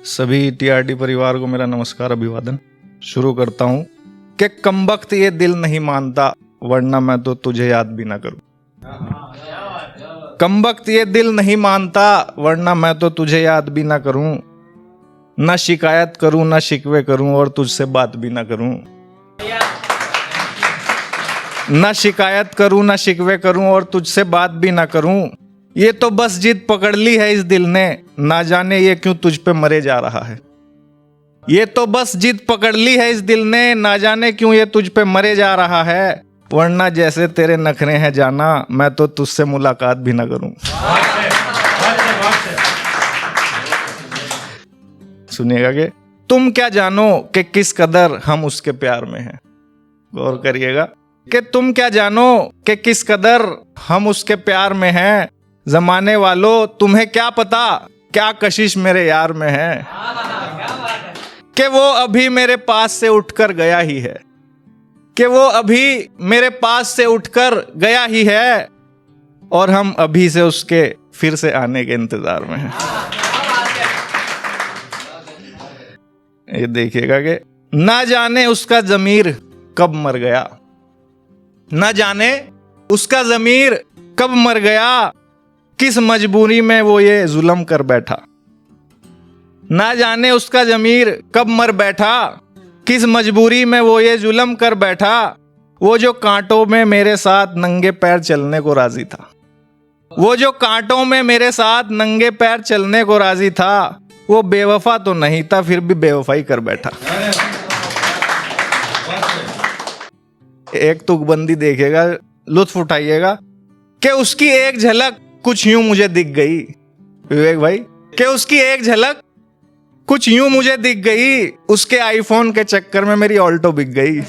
सभी टीआरडी परिवार को मेरा नमस्कार अभिवादन। शुरू करता हूँ कि कमबख्त ये दिल नहीं मानता वरना मैं तो तुझे याद भी ना करूँ। कमबख्त ये दिल नहीं मानता वरना मैं तो तुझे याद भी ना करूँ। ना शिकायत करूँ ना शिकवे करूँ और तुझसे बात भी ना करूँ। ना शिकायत करूँ ना शिकवे करूँ और तुझसे बात भी ना करूँ। ये तो बस जिद पकड़ ली है इस दिल ने, ना जाने ये क्यों तुझ पे मरे जा रहा है। ये तो बस जिद पकड़ ली है इस दिल ने, ना जाने क्यों ये तुझ पे मरे जा रहा है। वरना जैसे तेरे नखरे हैं जाना, मैं तो तुझसे मुलाकात भी ना करूं। सुनिएगा कि तुम क्या जानो कि किस कदर हम उसके प्यार में हैं। गौर करिएगा कि तुम क्या जानो कि किस कदर हम उसके प्यार में हैं। जमाने वालों तुम्हें क्या पता क्या कशिश मेरे यार में है, कि वो अभी मेरे पास से उठकर गया ही है, कि वो अभी मेरे पास से उठकर गया ही है और हम अभी से उसके फिर से आने के इंतजार में हैं। ये देखिएगा कि ना जाने उसका ज़मीर कब मर गया, ना जाने उसका ज़मीर कब मर गया, किस मजबूरी में वो ये जुल्म कर बैठा। ना जाने उसका ज़मीर कब मर बैठा, किस मजबूरी में वो ये जुल्म कर बैठा। वो जो कांटों में मेरे साथ नंगे पैर चलने को राजी था, वो जो कांटों में मेरे साथ नंगे पैर चलने को राजी था, वो बेवफा तो नहीं था फिर भी बेवफाई कर बैठा। एक तुकबंदी देखिएगा, लुत्फ उठाइएगा कि उसकी एक झलक कुछ यूं मुझे दिख गई। विवेक भाई, कि उसकी एक झलक कुछ यूं मुझे दिख गई, उसके आईफोन के चक्कर में मेरी ऑल्टो बिक गई।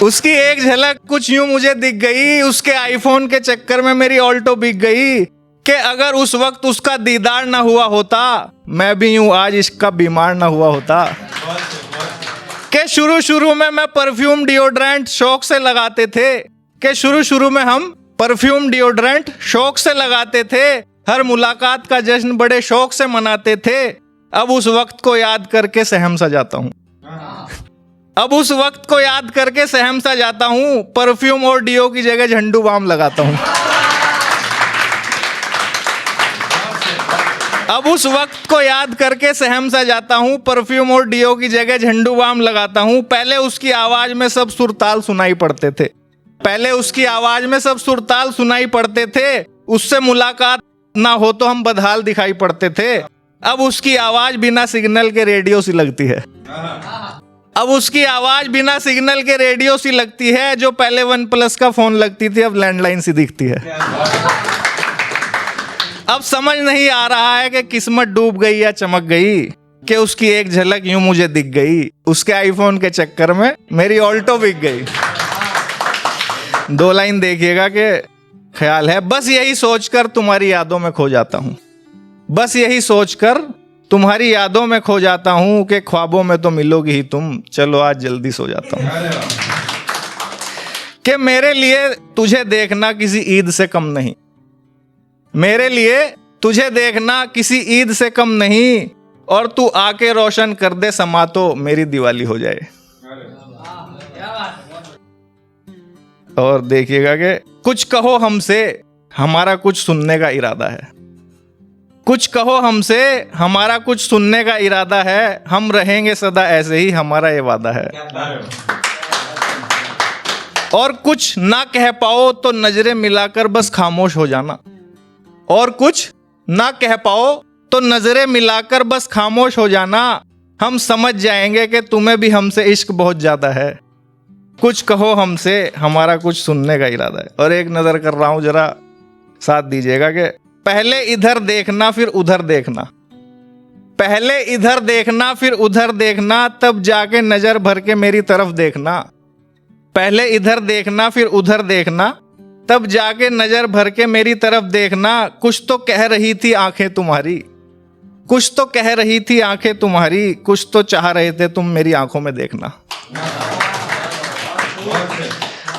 उसकी एक झलक कुछ यूं मुझे दिख गई, उसके आईफोन के चक्कर में मेरी ऑल्टो बिक गई। कि अगर उस वक्त उसका दीदार ना हुआ होता, मैं भी यूं आज इसका बीमार ना हुआ होता। कि शुरू में मैं परफ्यूम डिओड्रेंट शौक से लगाते थे, कि शुरू में हम परफ्यूम डिओड्रेंट शौक से लगाते थे, हर मुलाकात का जश्न बड़े शौक से मनाते थे। अब उस वक्त को याद करके सहम सा जाता हूँ, अब उस वक्त को याद करके सहम सा जाता हूँ। परफ्यूम और डिओ की जगह झंडू बाम लगाता हूँ। अब उस वक्त को याद करके सहम सा जाता हूँ, परफ्यूम और डिओ की जगह झंडू बाम लगाता हूँ। पहले उसकी आवाज में सब सुरताल सुनाई पड़ते थे, पहले उसकी आवाज में सब सुरताल सुनाई पड़ते थे। उससे मुलाकात ना हो तो हम बदहाल दिखाई पड़ते थे। अब उसकी आवाज बिना सिग्नल के रेडियो सी लगती है, अब उसकी आवाज बिना सिग्नल के रेडियो सी लगती है। जो पहले OnePlus का फोन लगती थी अब लैंडलाइन सी दिखती है। अब समझ नहीं आ रहा है कि किस्मत डूब गई या चमक गई, कि उसकी एक झलक यूं मुझे दिख गई, उसके आईफोन के चक्कर में मेरी ऑल्टो बिक गई। दो लाइन देखिएगा कि ख्याल है, बस यही सोचकर तुम्हारी यादों में खो जाता हूँ, बस यही सोचकर तुम्हारी यादों में खो जाता हूँ, कि ख्वाबों में तो मिलोगी ही तुम, चलो आज जल्दी सो जाता हूँ। कि मेरे लिए तुझे देखना किसी ईद से कम नहीं, मेरे लिए तुझे देखना किसी ईद से कम नहीं, और तू आके रोशन कर दे समा तो मेरी दिवाली हो जाए। और देखिएगा कि कुछ कहो हमसे हमारा कुछ सुनने का इरादा है, कुछ कहो हमसे हमारा कुछ सुनने का इरादा है, हम रहेंगे सदा ऐसे ही हमारा ये वादा है। और कुछ ना कह पाओ तो नजरें मिलाकर बस खामोश हो जाना, और कुछ ना कह पाओ तो नजरें मिलाकर बस खामोश हो जाना। हम समझ जाएंगे कि तुम्हें भी हमसे इश्क बहुत ज्यादा है, कुछ कहो हमसे हमारा कुछ सुनने का इरादा है। और एक नजर कर रहा हूं, जरा साथ दीजिएगा कि पहले इधर देखना फिर उधर देखना, पहले इधर देखना फिर उधर देखना, तब जाके नजर भर के मेरी तरफ देखना। पहले इधर देखना फिर उधर देखना, तब जाके नजर भर के मेरी तरफ देखना। कुछ तो कह रही थी आंखें तुम्हारी, कुछ तो कह रही थी आंखें तुम्हारी, कुछ तो चाह रहे थे तुम मेरी आंखों में देखना।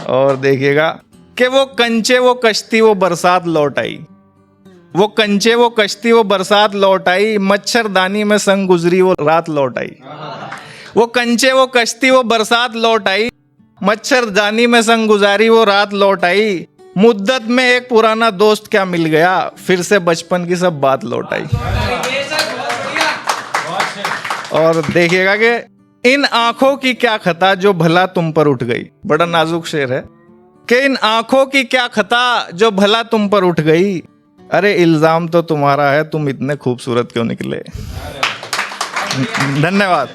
और देखिएगा कि वो कंचे वो कश्ती वो बरसात लौट आई, वो कंचे वो कश्ती वो बरसात लौट आई, मच्छरदानी में संग गुजरी वो रात लौट आई। वो कंचे वो कश्ती वो बरसात लौट आई, मच्छरदानी में संग गुजारी वो रात लौट आई। मुद्दत में एक पुराना दोस्त क्या मिल गया, फिर से बचपन की सब बात लौट आई। और देखिएगा कि इन आंखों की क्या खता जो भला तुम पर उठ गई। बड़ा नाजुक शेर है कि इन आंखों की क्या खता जो भला तुम पर उठ गई। अरे इल्जाम तो तुम्हारा है, तुम इतने खूबसूरत क्यों निकले। धन्यवाद।